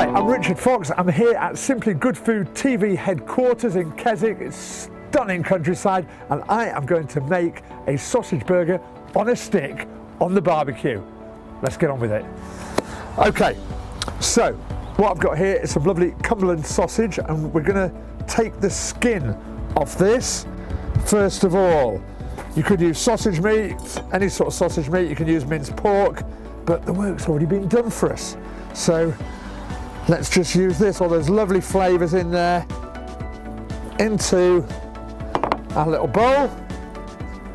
Hi, I'm Richard Fox. I'm here at Simply Good Food TV headquarters in Keswick. It's stunning countryside, and I am going to make a sausage burger on a stick on the barbecue. Let's get on with it. Okay, so what I've got here is some lovely Cumberland sausage, and we're going to take the skin off this. First of all, you could use sausage meat, any sort of sausage meat. You can use minced pork, but the work's already been done for us. So let's just use this, all those lovely flavours in there, into our little bowl.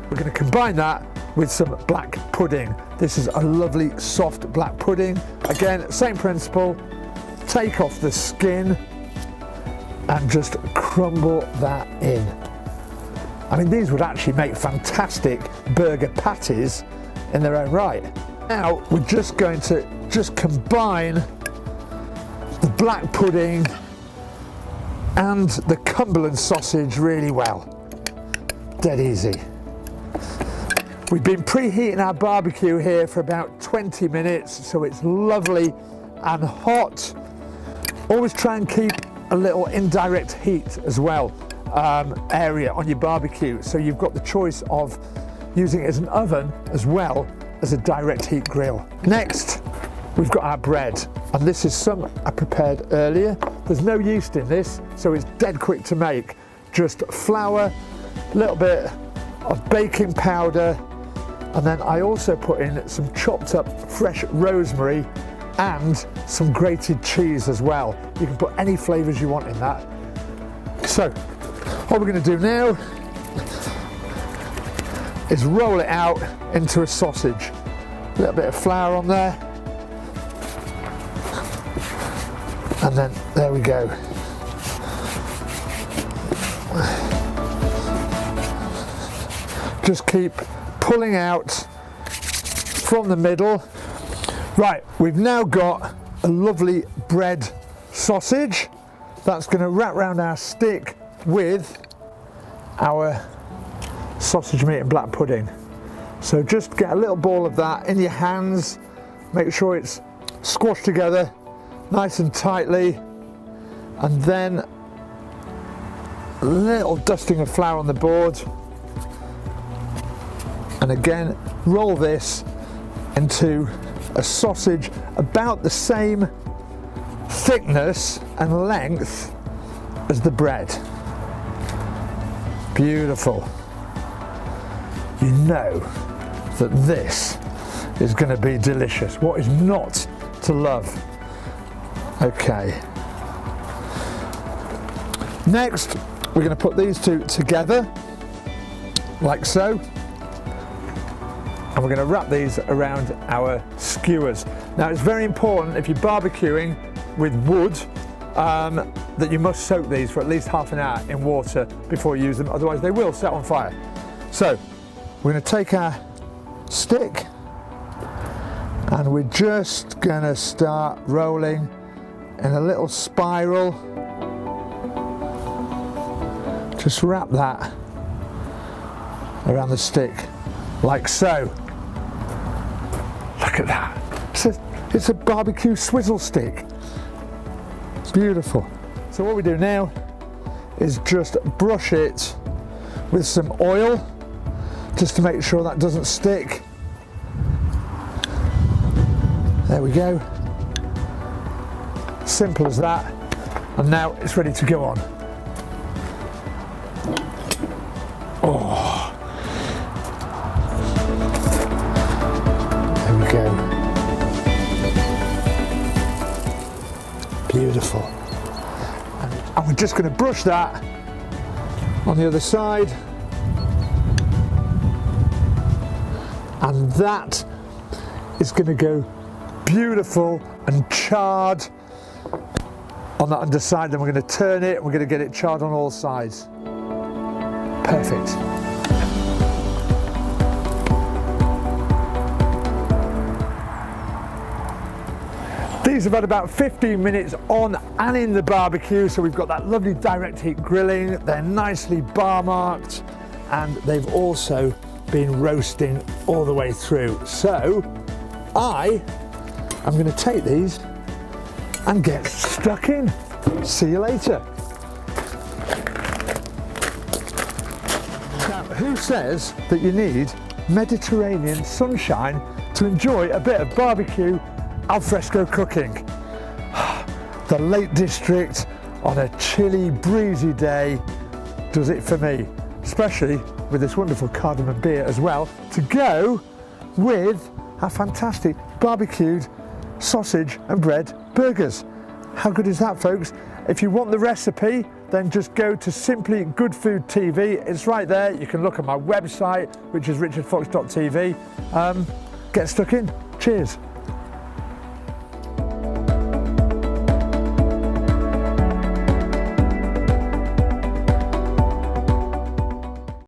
We're going to combine that with some black pudding. This is a lovely soft black pudding. Again, same principle. Take off the skin and just crumble that in. I mean, these would actually make fantastic burger patties in their own right. Now we're just going to combine the black pudding and the Cumberland sausage really well. Dead easy. We've been preheating our barbecue here for about 20 minutes, so it's lovely and hot. Always try and keep a little indirect heat as well area on your barbecue, so you've got the choice of using it as an oven as well as a direct heat grill. Next, we've got our bread, and this is some I prepared earlier. There's no yeast in this, so it's dead quick to make. Just flour, a little bit of baking powder, and then I also put in some chopped up fresh rosemary and some grated cheese as well. You can put any flavours you want in that. So what we're going to do now is roll it out into a sausage. A little bit of flour on there, and then there we go. Just keep pulling out from the middle. Right, we've now got a lovely bread sausage that's going to wrap around our stick with our sausage meat and black pudding. So just get a little ball of that in your hands, make sure it's squashed together nice and tightly, and then a little dusting of flour on the board, and again roll this into a sausage about the same thickness and length as the bread. Beautiful. You know that this is going to be delicious. What is not to love? Okay. Next, we're going to put these two together, like so. And we're going to wrap these around our skewers. Now, it's very important if you're barbecuing with wood that you must soak these for at least half an hour in water before you use them, otherwise they will set on fire. So we're going to take our stick and we're just going to start rolling in a little spiral. Just wrap that around the stick like so. Look at that. It's a barbecue swizzle stick. Beautiful. So what we do now is just brush it with some oil just to make sure that doesn't stick. There we go. Simple as that. And now it's ready to go on. Oh. There we go. Beautiful. And we're just going to brush that on the other side. And that is going to go beautiful and charred on the underside. Then we're going to turn it and we're going to get it charred on all sides. Perfect. These have had about 15 minutes on and in the barbecue, so we've got that lovely direct heat grilling. They're nicely bar marked, and they've also been roasting all the way through. So I am going to take these and get stuck in. See you later. Now, who says that you need Mediterranean sunshine to enjoy a bit of barbecue alfresco cooking? The Lake District on a chilly, breezy day does it for me, especially with this wonderful cardamom beer as well, to go with our fantastic barbecued sausage and bread burgers. How good is that, folks? If you want the recipe, then just go to Simply Good Food TV. It's right there. You can look at my website, which is richardfox.tv. Get stuck in. Cheers.